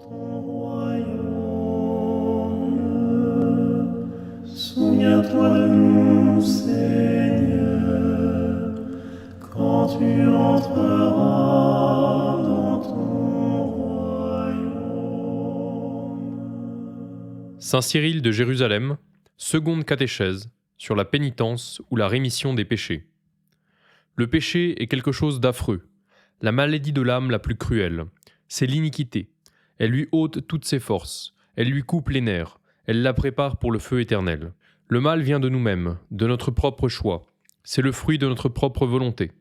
ton royaume. Souviens-toi de nous, Seigneur, quand tu entreras dans ton royaume. Saint Cyril de Jérusalem, seconde catéchèse sur la pénitence ou la rémission des péchés. Le péché est quelque chose d'affreux, la maladie de l'âme la plus cruelle. C'est l'iniquité. Elle lui ôte toutes ses forces, elle lui coupe les nerfs, elle la prépare pour le feu éternel. Le mal vient de nous-mêmes, de notre propre choix. C'est le fruit de notre propre volonté.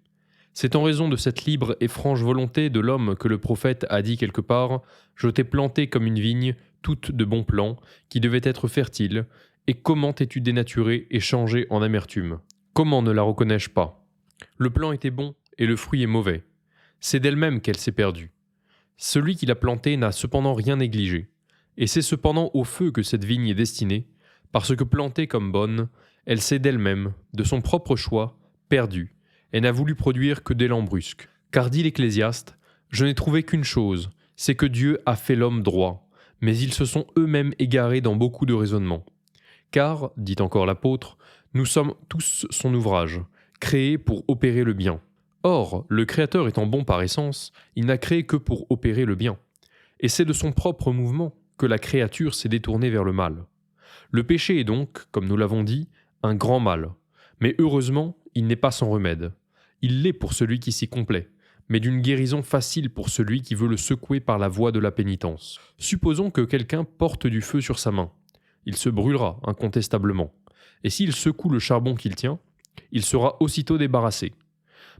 C'est en raison de cette libre et franche volonté de l'homme que le prophète a dit quelque part « Je t'ai planté comme une vigne, toute de bons plants, qui devait être fertile, et comment t'es-tu dénaturé et changé en amertume? Comment ne la reconnais-je pas? Le plant était bon, et le fruit est mauvais. C'est d'elle-même qu'elle s'est perdue. Celui qui l'a plantée n'a cependant rien négligé, et c'est cependant au feu que cette vigne est destinée, parce que plantée comme bonne, elle s'est d'elle-même, de son propre choix, perdue, et n'a voulu produire que d'élan brusque. Car dit l'Ecclésiaste, « Je n'ai trouvé qu'une chose, c'est que Dieu a fait l'homme droit, mais ils se sont eux-mêmes égarés dans beaucoup de raisonnements. Car, dit encore l'apôtre, nous sommes tous son ouvrage, créés pour opérer le bien. Or, le Créateur étant bon par essence, il n'a créé que pour opérer le bien. Et c'est de son propre mouvement que la créature s'est détournée vers le mal. Le péché est donc, comme nous l'avons dit, un grand mal. Mais heureusement, il n'est pas sans remède. Il l'est pour celui qui s'y complaît, mais d'une guérison facile pour celui qui veut le secouer par la voie de la pénitence. Supposons que quelqu'un porte du feu sur sa main. Il se brûlera, incontestablement. Et s'il secoue le charbon qu'il tient, il sera aussitôt débarrassé.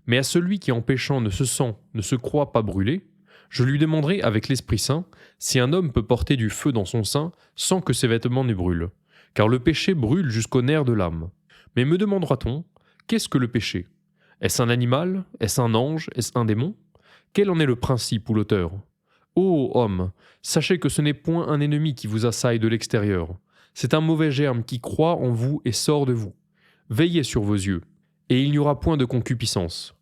Mais à celui qui en péchant ne se croit pas brûlé, je lui demanderai avec l'Esprit Saint si un homme peut porter du feu dans son sein sans que ses vêtements ne brûlent, car le péché brûle jusqu'au nerf de l'âme. Mais me demandera-t-on, qu'est-ce que le péché? Est-ce un animal? Est-ce un ange? Est-ce un démon? Quel en est le principe ou l'auteur? Ô homme, sachez que ce n'est point un ennemi qui vous assaille de l'extérieur. C'est un mauvais germe qui croît en vous et sort de vous. Veillez sur vos yeux, et il n'y aura point de concupiscence.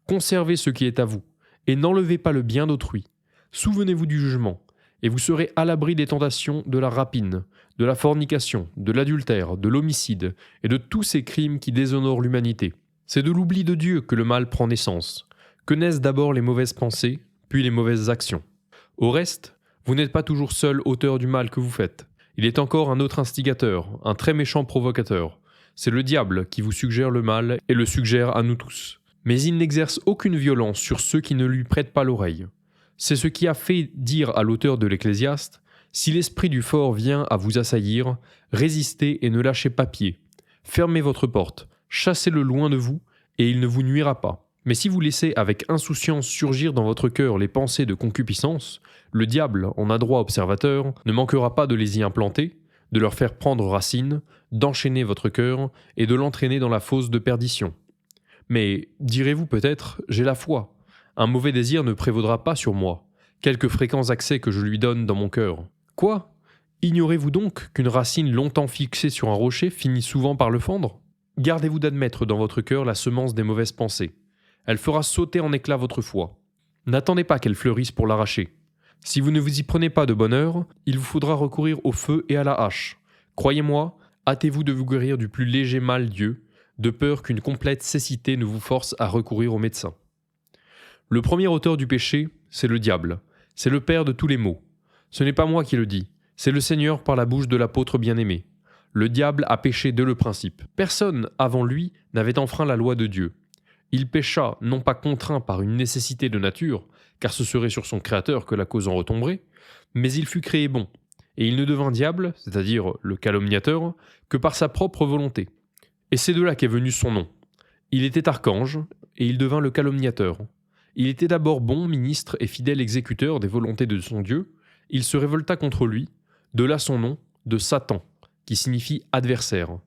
Conservez ce qui est à vous, et n'enlevez pas le bien d'autrui. Souvenez-vous du jugement, et vous serez à l'abri des tentations de la rapine, de la fornication, de l'adultère, de l'homicide, et de tous ces crimes qui déshonorent l'humanité. C'est de l'oubli de Dieu que le mal prend naissance, que naissent d'abord les mauvaises pensées, puis les mauvaises actions. Au reste, vous n'êtes pas toujours seul auteur du mal que vous faites. Il est encore un autre instigateur, un très méchant provocateur. C'est le diable qui vous suggère le mal et le suggère à nous tous. Mais il n'exerce aucune violence sur ceux qui ne lui prêtent pas l'oreille. C'est ce qui a fait dire à l'auteur de l'Ecclésiaste « Si l'esprit du fort vient à vous assaillir, résistez et ne lâchez pas pied. Fermez votre porte, chassez-le loin de vous, et il ne vous nuira pas. Mais si vous laissez avec insouciance surgir dans votre cœur les pensées de concupiscence, le diable, en adroit observateur, ne manquera pas de les y implanter, de leur faire prendre racine, d'enchaîner votre cœur et de l'entraîner dans la fosse de perdition. Mais, direz-vous peut-être, j'ai la foi. Un mauvais désir ne prévaudra pas sur moi, quelques fréquents accès que je lui donne dans mon cœur. Quoi? Ignorez-vous donc qu'une racine longtemps fixée sur un rocher finit souvent par le fendre? Gardez-vous d'admettre dans votre cœur la semence des mauvaises pensées. Elle fera sauter en éclats votre foi. N'attendez pas qu'elle fleurisse pour l'arracher. Si vous ne vous y prenez pas de bonne heure, il vous faudra recourir au feu et à la hache. Croyez-moi, hâtez-vous de vous guérir du plus léger mal Dieu, de peur qu'une complète cécité ne vous force à recourir au médecin. Le premier auteur du péché, c'est le diable. C'est le père de tous les maux. Ce n'est pas moi qui le dis, c'est le Seigneur par la bouche de l'apôtre bien-aimé. Le diable a péché dès le principe. Personne, avant lui, n'avait enfreint la loi de Dieu. Il pécha, non pas contraint par une nécessité de nature, car ce serait sur son Créateur que la cause en retomberait, mais il fut créé bon, et il ne devint diable, c'est-à-dire le calomniateur, que par sa propre volonté. Et c'est de là qu'est venu son nom. Il était archange, et il devint le calomniateur. Il était d'abord bon ministre et fidèle exécuteur des volontés de son Dieu, il se révolta contre lui, de là son nom, de Satan, qui signifie adversaire.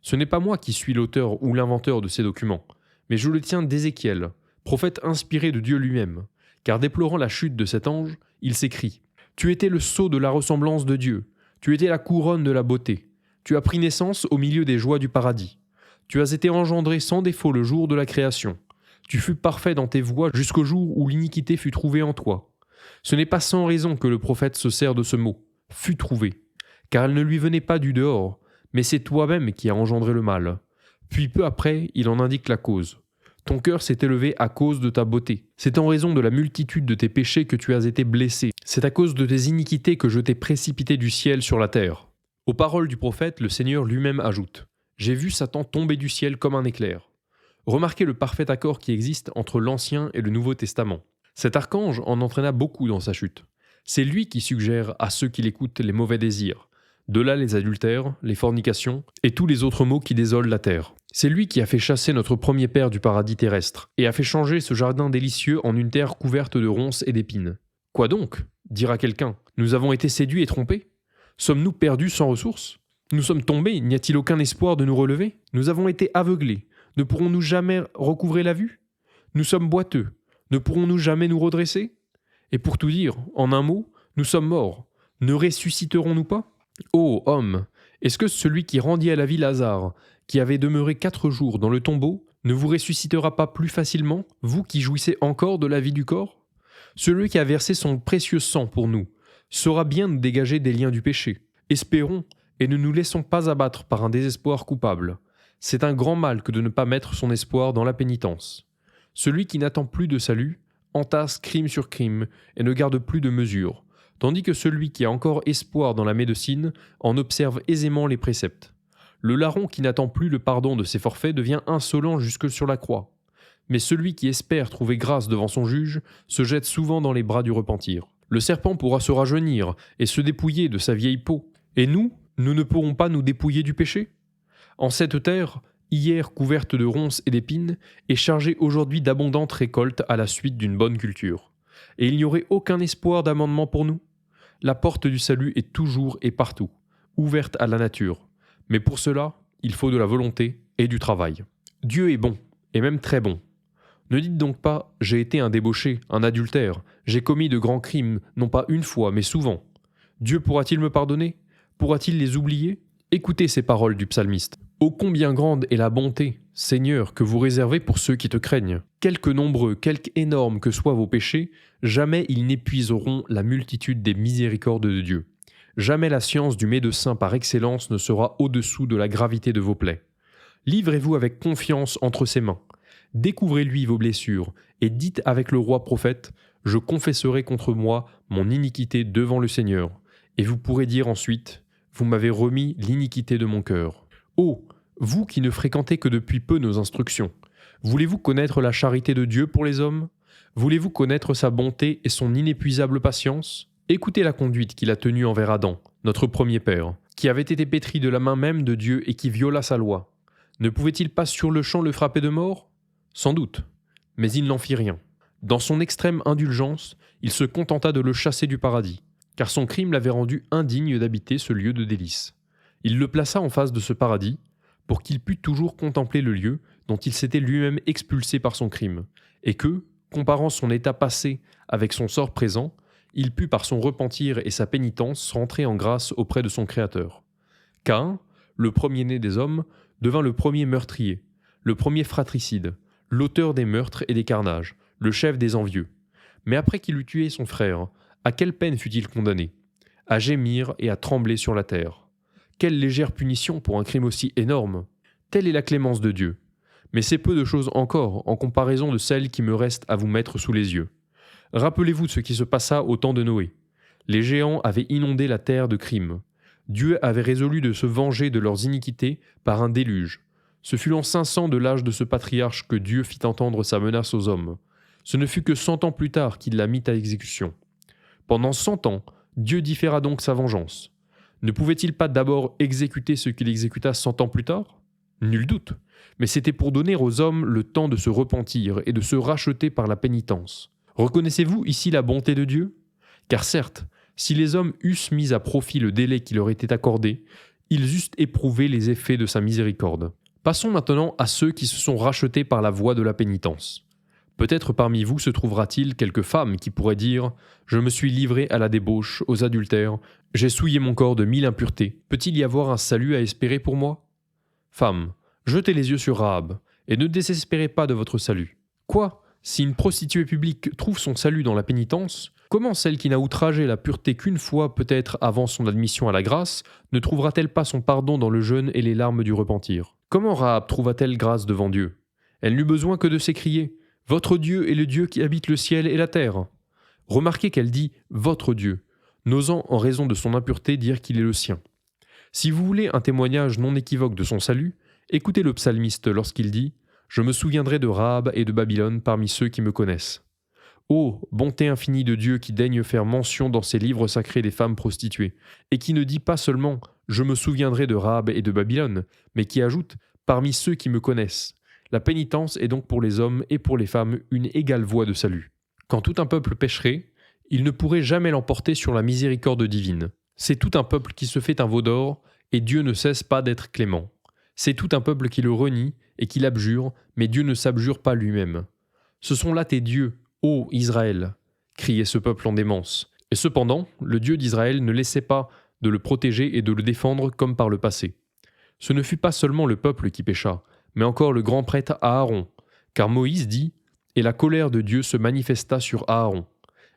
Ce n'est pas moi qui suis l'auteur ou l'inventeur de ces documents, mais je le tiens d'Ézéchiel, prophète inspiré de Dieu lui-même, car déplorant la chute de cet ange, il s'écrie « Tu étais le sceau de la ressemblance de Dieu, tu étais la couronne de la beauté, tu as pris naissance au milieu des joies du paradis, tu as été engendré sans défaut le jour de la création, tu fus parfait dans tes voies jusqu'au jour où l'iniquité fut trouvée en toi. Ce n'est pas sans raison que le prophète se sert de ce mot, « fut trouvé », car elle ne lui venait pas du dehors, mais c'est toi-même qui as engendré le mal. Puis peu après, il en indique la cause. Ton cœur s'est élevé à cause de ta beauté. C'est en raison de la multitude de tes péchés que tu as été blessé. C'est à cause de tes iniquités que je t'ai précipité du ciel sur la terre. Aux paroles du prophète, le Seigneur lui-même ajoute « J'ai vu Satan tomber du ciel comme un éclair ». Remarquez le parfait accord qui existe entre l'Ancien et le Nouveau Testament. Cet archange en entraîna beaucoup dans sa chute. C'est lui qui suggère à ceux qui l'écoutent les mauvais désirs. De là les adultères, les fornications et tous les autres maux qui désolent la terre. C'est lui qui a fait chasser notre premier père du paradis terrestre et a fait changer ce jardin délicieux en une terre couverte de ronces et d'épines. Quoi donc ? Dira quelqu'un. Nous avons été séduits et trompés ? Sommes-nous perdus sans ressources ? Nous sommes tombés, n'y a-t-il aucun espoir de nous relever ? Nous avons été aveuglés, ne pourrons-nous jamais recouvrer la vue ? Nous sommes boiteux, ne pourrons-nous jamais nous redresser ? Et pour tout dire, en un mot, nous sommes morts, ne ressusciterons-nous pas ? Ô homme, est-ce que celui qui rendit à la vie Lazare, qui avait demeuré 4 jours dans le tombeau, ne vous ressuscitera pas plus facilement, vous qui jouissez encore de la vie du corps ? Celui qui a versé son précieux sang pour nous saura bien nous dégager des liens du péché. Espérons et ne nous laissons pas abattre par un désespoir coupable. C'est un grand mal que de ne pas mettre son espoir dans la pénitence. Celui qui n'attend plus de salut entasse crime sur crime et ne garde plus de mesure, tandis que celui qui a encore espoir dans la médecine en observe aisément les préceptes. Le larron qui n'attend plus le pardon de ses forfaits devient insolent jusque sur la croix. Mais celui qui espère trouver grâce devant son juge se jette souvent dans les bras du repentir. Le serpent pourra se rajeunir et se dépouiller de sa vieille peau. Et nous ne pourrons pas nous dépouiller du péché ? En cette terre, hier couverte de ronces et d'épines, est chargée aujourd'hui d'abondantes récoltes à la suite d'une bonne culture. Et il n'y aurait aucun espoir d'amendement pour nous ? La porte du salut est toujours et partout, ouverte à la nature. Mais pour cela, il faut de la volonté et du travail. Dieu est bon, et même très bon. Ne dites donc pas « j'ai été un débauché, un adultère, j'ai commis de grands crimes, non pas une fois, mais souvent ». Dieu pourra-t-il me pardonner ? Pourra-t-il les oublier ? Écoutez ces paroles du psalmiste. « Ô combien grande est la bonté, Seigneur, que vous réservez pour ceux qui te craignent. Quelque nombreux, quelque énormes que soient vos péchés, jamais ils n'épuiseront la multitude des miséricordes de Dieu. Jamais la science du médecin par excellence ne sera au-dessous de la gravité de vos plaies. Livrez-vous avec confiance entre ses mains. Découvrez-lui vos blessures et dites avec le roi prophète « Je confesserai contre moi mon iniquité devant le Seigneur. » Et vous pourrez dire ensuite « Vous m'avez remis l'iniquité de mon cœur. » Oh, vous qui ne fréquentez que depuis peu nos instructions, voulez-vous connaître la charité de Dieu pour les hommes ? Voulez-vous connaître sa bonté et son inépuisable patience ? Écoutez la conduite qu'il a tenue envers Adam, notre premier père, qui avait été pétri de la main même de Dieu et qui viola sa loi. Ne pouvait-il pas sur le champ le frapper de mort ? Sans doute, mais il n'en fit rien. Dans son extrême indulgence, il se contenta de le chasser du paradis, car son crime l'avait rendu indigne d'habiter ce lieu de délices. Il le plaça en face de ce paradis, pour qu'il pût toujours contempler le lieu dont il s'était lui-même expulsé par son crime, et que, comparant son état passé avec son sort présent, il put par son repentir et sa pénitence rentrer en grâce auprès de son Créateur. Caïn, le premier-né des hommes, devint le premier meurtrier, le premier fratricide, l'auteur des meurtres et des carnages, le chef des envieux. Mais après qu'il eut tué son frère, à quelle peine fut-il condamné ? À gémir et à trembler sur la terre. Quelle légère punition pour un crime aussi énorme ! Telle est la clémence de Dieu. Mais c'est peu de choses encore en comparaison de celle qui me reste à vous mettre sous les yeux. Rappelez-vous de ce qui se passa au temps de Noé. Les géants avaient inondé la terre de crimes. Dieu avait résolu de se venger de leurs iniquités par un déluge. Ce fut l'an 500 de l'âge de ce patriarche que Dieu fit entendre sa menace aux hommes. Ce ne fut que 100 ans plus tard qu'il la mit à exécution. Pendant 100 ans, Dieu différa donc sa vengeance. Ne pouvait-il pas d'abord exécuter ce qu'il exécuta 100 ans plus tard ? Nul doute, mais c'était pour donner aux hommes le temps de se repentir et de se racheter par la pénitence. Reconnaissez-vous ici la bonté de Dieu ? Car certes, si les hommes eussent mis à profit le délai qui leur était accordé, ils eussent éprouvé les effets de sa miséricorde. Passons maintenant à ceux qui se sont rachetés par la voie de la pénitence. Peut-être parmi vous se trouvera-t-il quelques femmes qui pourraient dire « Je me suis livré à la débauche, aux adultères, j'ai souillé mon corps de 1000 impuretés. Peut-il y avoir un salut à espérer pour moi ?» Femmes, jetez les yeux sur Rahab, et ne désespérez pas de votre salut. Quoi ? Si une prostituée publique trouve son salut dans la pénitence, Comment celle qui n'a outragé la pureté qu'une fois peut-être avant son admission à la grâce, ne trouvera-t-elle pas son pardon dans le jeûne et les larmes du repentir? Comment Rahab trouva-t-elle grâce devant Dieu? Elle n'eut besoin que de s'écrier « Votre Dieu est le Dieu qui habite le ciel et la terre ». Remarquez qu'elle dit « Votre Dieu », n'osant en raison de son impureté dire qu'il est le sien. Si vous voulez un témoignage non équivoque de son salut, écoutez le psalmiste lorsqu'il dit « Je me souviendrai de Rahab et de Babylone parmi ceux qui me connaissent ». Ô bonté infinie de Dieu qui daigne faire mention dans ses livres sacrés des femmes prostituées, et qui ne dit pas seulement « Je me souviendrai de Rahab et de Babylone », mais qui ajoute « Parmi ceux qui me connaissent ». La pénitence est donc pour les hommes et pour les femmes une égale voie de salut. Quand tout un peuple pécherait, il ne pourrait jamais l'emporter sur la miséricorde divine. C'est tout un peuple qui se fait un veau d'or, et Dieu ne cesse pas d'être clément. C'est tout un peuple qui le renie et qui l'abjure, mais Dieu ne s'abjure pas lui-même. Ce sont là tes dieux, ô Israël, criait ce peuple en démence. Et cependant, le Dieu d'Israël ne laissait pas de le protéger et de le défendre comme par le passé. Ce ne fut pas seulement le peuple qui pécha, mais encore le grand prêtre Aaron, car Moïse dit « Et la colère de Dieu se manifesta sur Aaron.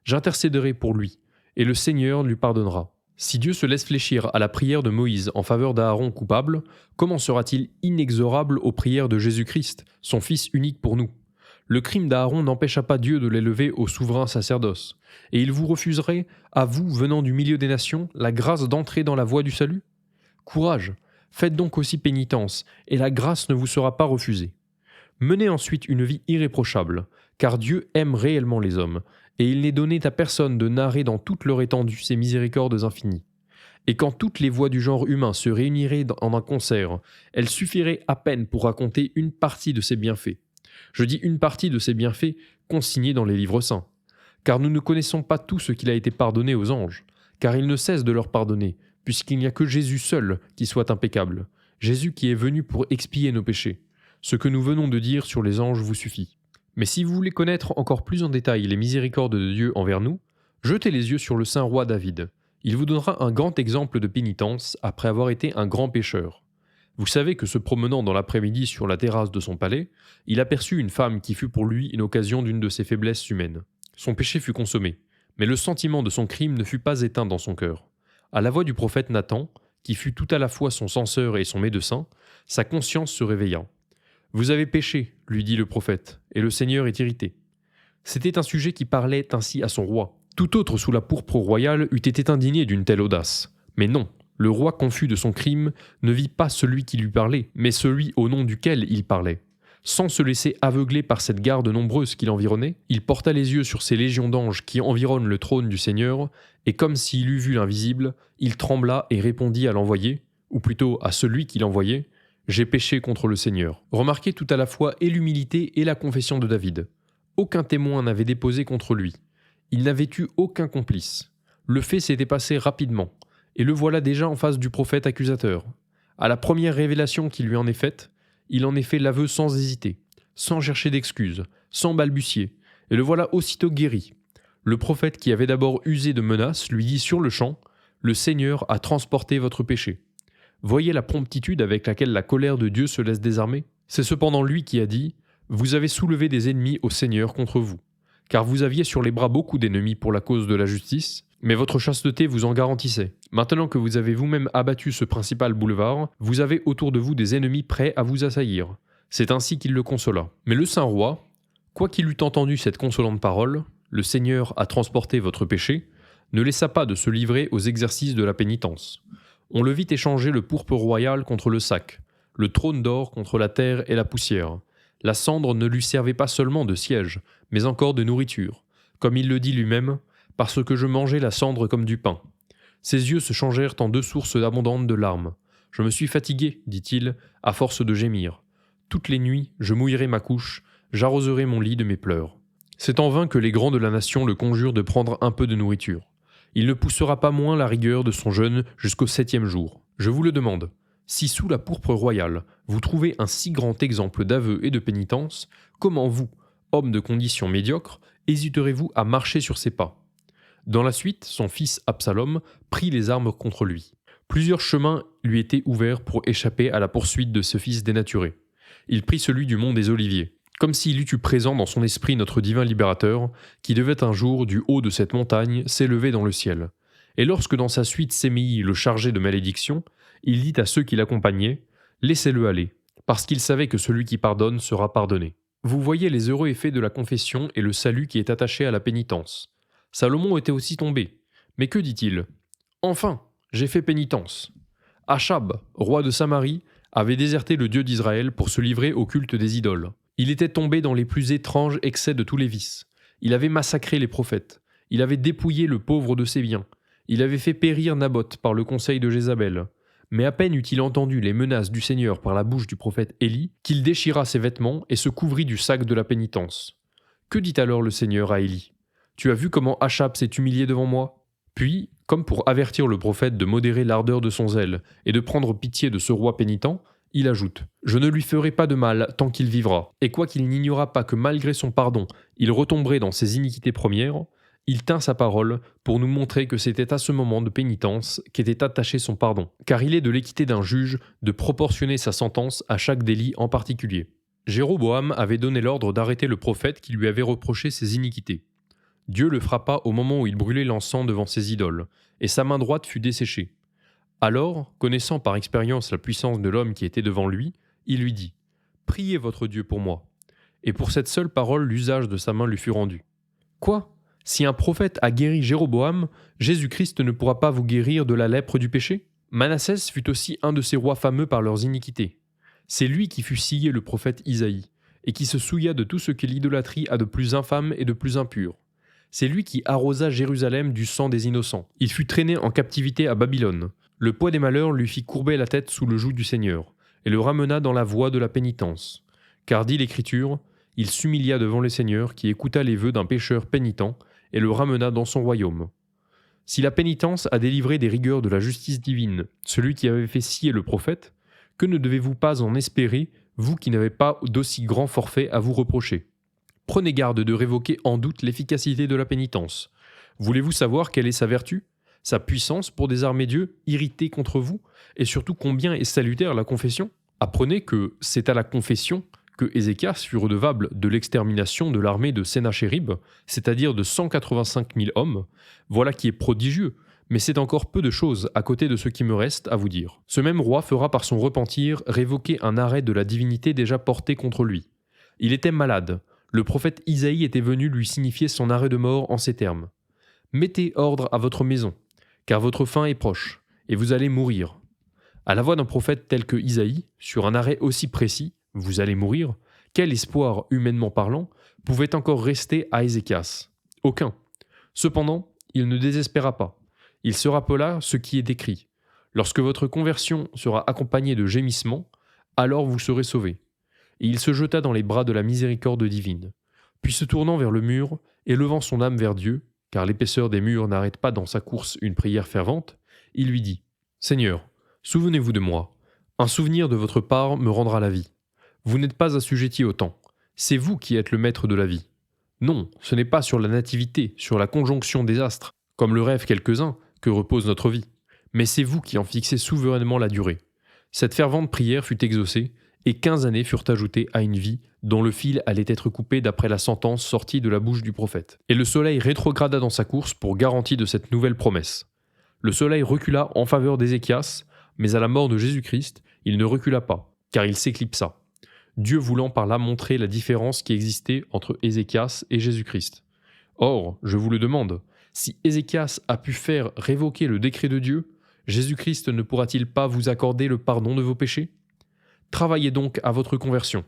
J'intercéderai pour lui, et le Seigneur lui pardonnera. » Si Dieu se laisse fléchir à la prière de Moïse en faveur d'Aaron coupable, comment sera-t-il inexorable aux prières de Jésus-Christ, son Fils unique pour nous? Le crime d'Aaron n'empêcha pas Dieu de l'élever au souverain sacerdoce, et il vous refuserait, à vous venant du milieu des nations, la grâce d'entrer dans la voie du salut? Courage, faites donc aussi pénitence, et la grâce ne vous sera pas refusée. Menez ensuite une vie irréprochable, car Dieu aime réellement les hommes, et il n'est donné à personne de narrer dans toute leur étendue ses miséricordes infinies. Et quand toutes les voix du genre humain se réuniraient en un concert, elles suffiraient à peine pour raconter une partie de ses bienfaits. Je dis une partie de ses bienfaits consignés dans les livres saints. Car nous ne connaissons pas tout ce qu'il a été pardonné aux anges, car il ne cesse de leur pardonner, puisqu'il n'y a que Jésus seul qui soit impeccable, Jésus qui est venu pour expier nos péchés. Ce que nous venons de dire sur les anges vous suffit. Mais si vous voulez connaître encore plus en détail les miséricordes de Dieu envers nous, jetez les yeux sur le saint roi David. Il vous donnera un grand exemple de pénitence après avoir été un grand pécheur. Vous savez que se promenant dans l'après-midi sur la terrasse de son palais, il aperçut une femme qui fut pour lui une occasion d'une de ses faiblesses humaines. Son péché fut consommé, mais le sentiment de son crime ne fut pas éteint dans son cœur. À la voix du prophète Nathan, qui fut tout à la fois son censeur et son médecin, sa conscience se réveilla. « Vous avez péché, lui dit le prophète, et le Seigneur est irrité. » C'était un sujet qui parlait ainsi à son roi. Tout autre sous la pourpre royale eût été indigné d'une telle audace. Mais non, le roi confus de son crime ne vit pas celui qui lui parlait, mais celui au nom duquel il parlait. Sans se laisser aveugler par cette garde nombreuse qui l'environnait, il porta les yeux sur ces légions d'anges qui environnent le trône du Seigneur, et comme s'il eût vu l'invisible, il trembla et répondit à l'envoyé, ou plutôt à celui qui l'envoyait, « J'ai péché contre le Seigneur. » Remarquez tout à la fois et l'humilité et la confession de David. Aucun témoin n'avait déposé contre lui. Il n'avait eu aucun complice. Le fait s'était passé rapidement, et le voilà déjà en face du prophète accusateur. À la première révélation qui lui en est faite, il en est fait l'aveu sans hésiter, sans chercher d'excuses, sans balbutier, et le voilà aussitôt guéri. Le prophète qui avait d'abord usé de menaces lui dit sur le champ « Le Seigneur a transporté votre péché ». Voyez la promptitude avec laquelle la colère de Dieu se laisse désarmer. C'est cependant lui qui a dit « Vous avez soulevé des ennemis au Seigneur contre vous, car vous aviez sur les bras beaucoup d'ennemis pour la cause de la justice, mais votre chasteté vous en garantissait. Maintenant que vous avez vous-même abattu ce principal boulevard, vous avez autour de vous des ennemis prêts à vous assaillir. » C'est ainsi qu'il le consola. Mais le saint roi, quoiqu'il eût entendu cette consolante parole, « Le Seigneur a transporté votre péché », ne laissa pas de se livrer aux exercices de la pénitence. On le vit échanger le pourpre royal contre le sac, le trône d'or contre la terre et la poussière. La cendre ne lui servait pas seulement de siège, mais encore de nourriture. Comme il le dit lui-même, « Parce que je mangeais la cendre comme du pain. » Ses yeux se changèrent en deux sources abondantes de larmes. « Je me suis fatigué, dit-il, à force de gémir. Toutes les nuits, je mouillerai ma couche, j'arroserai mon lit de mes pleurs. » C'est en vain que les grands de la nation le conjurent de prendre un peu de nourriture. Il ne poussera pas moins la rigueur de son jeûne jusqu'au 7e jour. Je vous le demande, si sous la pourpre royale, vous trouvez un si grand exemple d'aveu et de pénitence, comment vous, homme de condition médiocre, hésiterez-vous à marcher sur ses pas? Dans la suite, son fils Absalom prit les armes contre lui. Plusieurs chemins lui étaient ouverts pour échapper à la poursuite de ce fils dénaturé. Il prit celui du mont des Oliviers. comme s'il eût eu présent dans son esprit notre divin libérateur, qui devait un jour, du haut de cette montagne, s'élever dans le ciel. Et lorsque dans sa suite Séméi le chargeait de malédiction, il dit à ceux qui l'accompagnaient « Laissez-le aller, parce qu'il savait que celui qui pardonne sera pardonné. » Vous voyez les heureux effets de la confession et le salut qui est attaché à la pénitence. Salomon était aussi tombé. Mais que dit-il ? « Enfin, j'ai fait pénitence. » Achab, roi de Samarie, avait déserté le Dieu d'Israël pour se livrer au culte des idoles. Il était tombé dans les plus étranges excès de tous les vices. Il avait massacré les prophètes. Il avait dépouillé le pauvre de ses biens. Il avait fait périr Naboth par le conseil de Jézabel. Mais à peine eut-il entendu les menaces du Seigneur par la bouche du prophète Élie, qu'il déchira ses vêtements et se couvrit du sac de la pénitence. Que dit alors le Seigneur à Élie ? « Tu as vu comment Achab s'est humilié devant moi ?» Puis, comme pour avertir le prophète de modérer l'ardeur de son zèle et de prendre pitié de ce roi pénitent, il ajoute « Je ne lui ferai pas de mal tant qu'il vivra, et quoiqu'il n'ignora pas que malgré son pardon, il retomberait dans ses iniquités premières, il tint sa parole pour nous montrer que c'était à ce moment de pénitence qu'était attaché son pardon, car il est de l'équité d'un juge de proportionner sa sentence à chaque délit en particulier. » Jéroboam avait donné l'ordre d'arrêter le prophète qui lui avait reproché ses iniquités. Dieu le frappa au moment où il brûlait l'encens devant ses idoles, et sa main droite fut desséchée. Alors, connaissant par expérience la puissance de l'homme qui était devant lui, il lui dit « Priez votre Dieu pour moi. » Et pour cette seule parole, l'usage de sa main lui fut rendu. Quoi ? Si un prophète a guéri Jéroboam, Jésus-Christ ne pourra pas vous guérir de la lèpre du péché ? Manassès fut aussi un de ces rois fameux par leurs iniquités. C'est lui qui fut scié le prophète Isaïe, et qui se souilla de tout ce que l'idolâtrie a de plus infâme et de plus impur. C'est lui qui arrosa Jérusalem du sang des innocents. Il fut traîné en captivité à Babylone. Le poids des malheurs lui fit courber la tête sous le joug du Seigneur, et le ramena dans la voie de la pénitence. Car dit l'Écriture, il s'humilia devant le Seigneur qui écouta les vœux d'un pécheur pénitent, et le ramena dans son royaume. Si la pénitence a délivré des rigueurs de la justice divine celui qui avait fait scier le prophète, que ne devez-vous pas en espérer, vous qui n'avez pas d'aussi grand forfait à vous reprocher ? Prenez garde de révoquer en doute l'efficacité de la pénitence. Voulez-vous savoir quelle est sa vertu ? Sa puissance pour désarmer Dieu, irrité contre vous, et surtout combien est salutaire la confession ? Apprenez que c'est à la confession que Ézéchias fut redevable de l'extermination de l'armée de Sennachérib, c'est-à-dire de 185 000 hommes. Voilà qui est prodigieux, mais c'est encore peu de choses à côté de ce qui me reste à vous dire. Ce même roi fera par son repentir révoquer un arrêt de la divinité déjà porté contre lui. Il était malade. Le prophète Isaïe était venu lui signifier son arrêt de mort en ces termes. « Mettez ordre à votre maison, car votre fin est proche, et vous allez mourir. » À la voix d'un prophète tel que Isaïe, sur un arrêt aussi précis, « Vous allez mourir », quel espoir, humainement parlant, pouvait encore rester à Ézéchias ? Aucun. Cependant, il ne désespéra pas. Il se rappela ce qui est décrit. « Lorsque votre conversion sera accompagnée de gémissements, alors vous serez sauvés. » Et il se jeta dans les bras de la miséricorde divine. Puis se tournant vers le mur, et levant son âme vers Dieu, car l'épaisseur des murs n'arrête pas dans sa course une prière fervente, il lui dit « Seigneur, souvenez-vous de moi. Un souvenir de votre part me rendra la vie. Vous n'êtes pas assujetti au temps. C'est vous qui êtes le maître de la vie. Non, ce n'est pas sur la nativité, sur la conjonction des astres, comme le rêvent quelques-uns, que repose notre vie. Mais c'est vous qui en fixez souverainement la durée. » Cette fervente prière fut exaucée, et 15 années furent ajoutées à une vie dont le fil allait être coupé d'après la sentence sortie de la bouche du prophète. Et le soleil rétrograda dans sa course pour garantie de cette nouvelle promesse. Le soleil recula en faveur d'Ézéchias, mais à la mort de Jésus-Christ, il ne recula pas, car il s'éclipsa. Dieu voulant par là montrer la différence qui existait entre Ézéchias et Jésus-Christ. Or, je vous le demande, si Ézéchias a pu faire révoquer le décret de Dieu, Jésus-Christ ne pourra-t-il pas vous accorder le pardon de vos péchés ? Travaillez donc à votre conversion.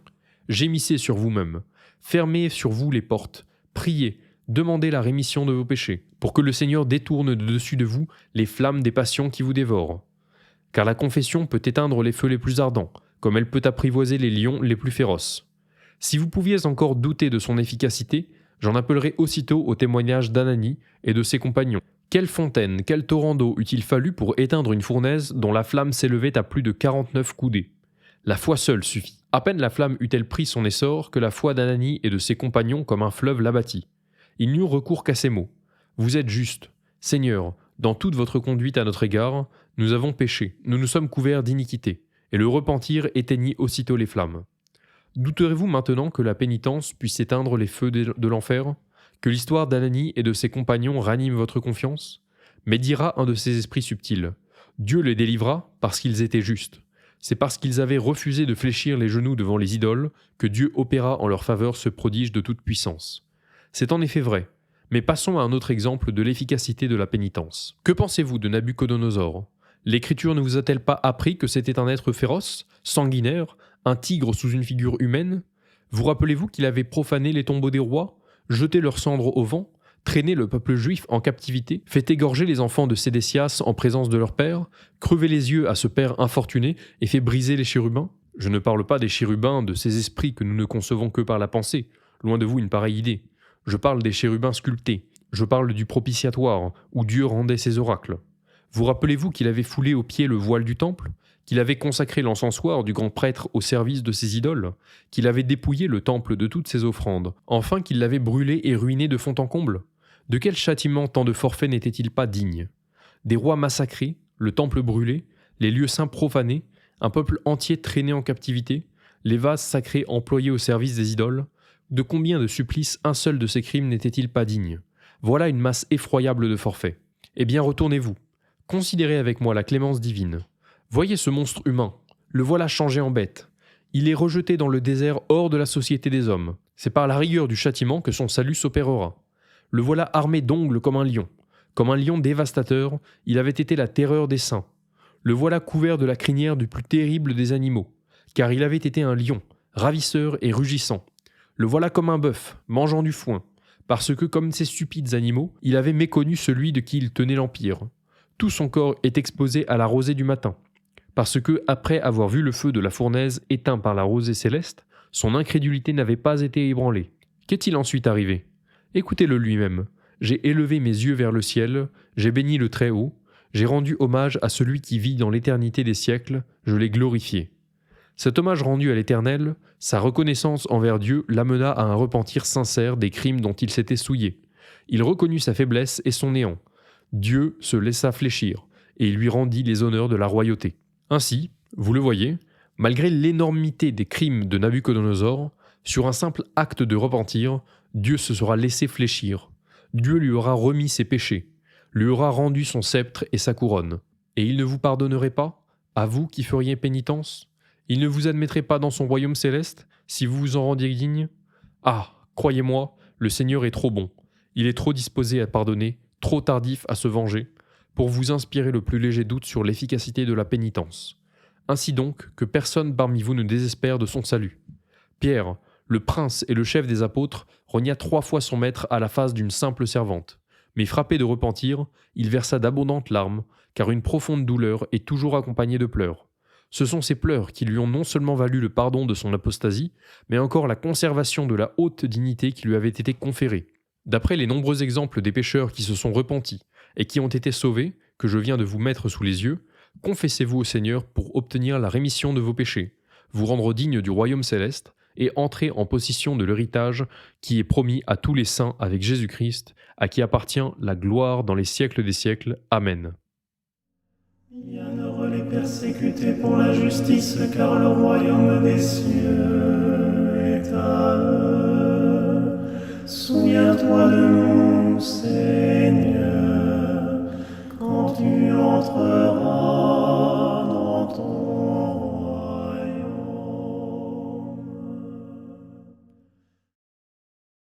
Gémissez sur vous-même. Fermez sur vous les portes. Priez. Demandez la rémission de vos péchés, pour que le Seigneur détourne de dessus de vous les flammes des passions qui vous dévorent. Car la confession peut éteindre les feux les plus ardents, comme elle peut apprivoiser les lions les plus féroces. Si vous pouviez encore douter de son efficacité, j'en appellerai aussitôt au témoignage d'Ananie et de ses compagnons. Quelle fontaine, quel torrent d'eau eût-il fallu pour éteindre une fournaise dont la flamme s'élevait à plus de 49 coudées ? La foi seule suffit. À peine la flamme eut-elle pris son essor que la foi d'Ananie et de ses compagnons comme un fleuve l'abattit. Ils n'eurent recours qu'à ces mots. « Vous êtes juste. Seigneur, dans toute votre conduite à notre égard, nous avons péché, nous nous sommes couverts d'iniquité. » Et le repentir éteignit aussitôt les flammes. Douterez-vous maintenant que la pénitence puisse éteindre les feux de l'enfer? Que l'histoire d'Ananie et de ses compagnons ranime votre confiance? Mais dira un de ces esprits subtils: Dieu les délivra parce qu'ils étaient justes. C'est parce qu'ils avaient refusé de fléchir les genoux devant les idoles que Dieu opéra en leur faveur ce prodige de toute puissance. C'est en effet vrai, mais passons à un autre exemple de l'efficacité de la pénitence. Que pensez-vous de Nabuchodonosor? L'Écriture ne vous a-t-elle pas appris que c'était un être féroce, sanguinaire, un tigre sous une figure humaine? Vous rappelez-vous qu'il avait profané les tombeaux des rois, jeté leurs cendres au vent, traîné le peuple juif en captivité, fait égorger les enfants de Sédécias en présence de leur père, crevé les yeux à ce père infortuné et fait briser les chérubins? Je ne parle pas des chérubins, de ces esprits que nous ne concevons que par la pensée, loin de vous une pareille idée. Je parle des chérubins sculptés, je parle du propitiatoire, où Dieu rendait ses oracles. Vous rappelez-vous qu'il avait foulé aux pieds le voile du temple, qu'il avait consacré l'encensoir du grand prêtre au service de ses idoles, qu'il avait dépouillé le temple de toutes ses offrandes, enfin qu'il l'avait brûlé et ruiné de fond en comble? De quel châtiment tant de forfaits n'était-il pas digne? Des rois massacrés, le temple brûlé, les lieux saints profanés, un peuple entier traîné en captivité, les vases sacrés employés au service des idoles, de combien de supplices un seul de ces crimes n'était-il pas digne? Voilà une masse effroyable de forfaits. Eh bien retournez-vous, considérez avec moi la clémence divine. Voyez ce monstre humain, le voilà changé en bête. Il est rejeté dans le désert hors de la société des hommes. C'est par la rigueur du châtiment que son salut s'opérera. Le voilà armé d'ongles comme un lion dévastateur, il avait été la terreur des saints. Le voilà couvert de la crinière du plus terrible des animaux, car il avait été un lion, ravisseur et rugissant. Le voilà comme un bœuf, mangeant du foin, parce que, comme ces stupides animaux, il avait méconnu celui de qui il tenait l'empire. Tout son corps est exposé à la rosée du matin, parce que, après avoir vu le feu de la fournaise éteint par la rosée céleste, son incrédulité n'avait pas été ébranlée. Qu'est-il ensuite arrivé? Écoutez-le lui-même. J'ai élevé mes yeux vers le ciel, j'ai béni le Très-Haut, j'ai rendu hommage à celui qui vit dans l'éternité des siècles, je l'ai glorifié. Cet hommage rendu à l'Éternel, sa reconnaissance envers Dieu l'amena à un repentir sincère des crimes dont il s'était souillé. Il reconnut sa faiblesse et son néant. Dieu se laissa fléchir, et il lui rendit les honneurs de la royauté. Ainsi, vous le voyez, malgré l'énormité des crimes de Nabuchodonosor, sur un simple acte de repentir, Dieu se sera laissé fléchir. Dieu lui aura remis ses péchés, lui aura rendu son sceptre et sa couronne. Et il ne vous pardonnerait pas, à vous qui feriez pénitence? Il ne vous admettrait pas dans son royaume céleste, si vous vous en rendiez digne? Ah, croyez-moi, le Seigneur est trop bon. Il est trop disposé à pardonner, trop tardif à se venger, pour vous inspirer le plus léger doute sur l'efficacité de la pénitence. Ainsi donc, que personne parmi vous ne désespère de son salut. Pierre, le prince et le chef des apôtres, renia 3 fois son maître à la face d'une simple servante. Mais frappé de repentir, il versa d'abondantes larmes, car une profonde douleur est toujours accompagnée de pleurs. Ce sont ces pleurs qui lui ont non seulement valu le pardon de son apostasie, mais encore la conservation de la haute dignité qui lui avait été conférée. D'après les nombreux exemples des pécheurs qui se sont repentis et qui ont été sauvés, que je viens de vous mettre sous les yeux, confessez-vous au Seigneur pour obtenir la rémission de vos péchés, vous rendre digne du royaume céleste, et entrer en possession de l'héritage qui est promis à tous les saints avec Jésus-Christ, à qui appartient la gloire dans les siècles des siècles. Amen. Bienheureux les persécutés pour la justice, car le royaume des cieux est à eux. Souviens-toi de nous, Seigneur, quand tu entreras dans ton